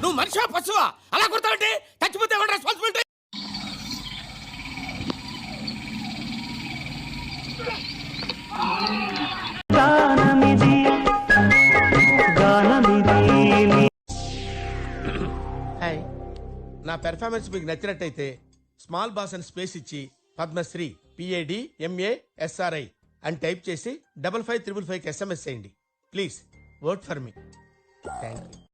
నువ్వు మనిషివా పశువా అలా కొడతావంటే చచ్చిపోతే ఎవరు రెస్పాన్సిబిలిటీ? హాయ్, నా పెర్ఫార్మెన్స్ మీకు నచ్చినట్టయితే స్మాల్ బాస్ అని స్పేస్ ఇచ్చి పద్మశ్రీ PADMASRI అని టైప్ చేసి 5555 SMS చేయండి. Please vote for me. Thank you.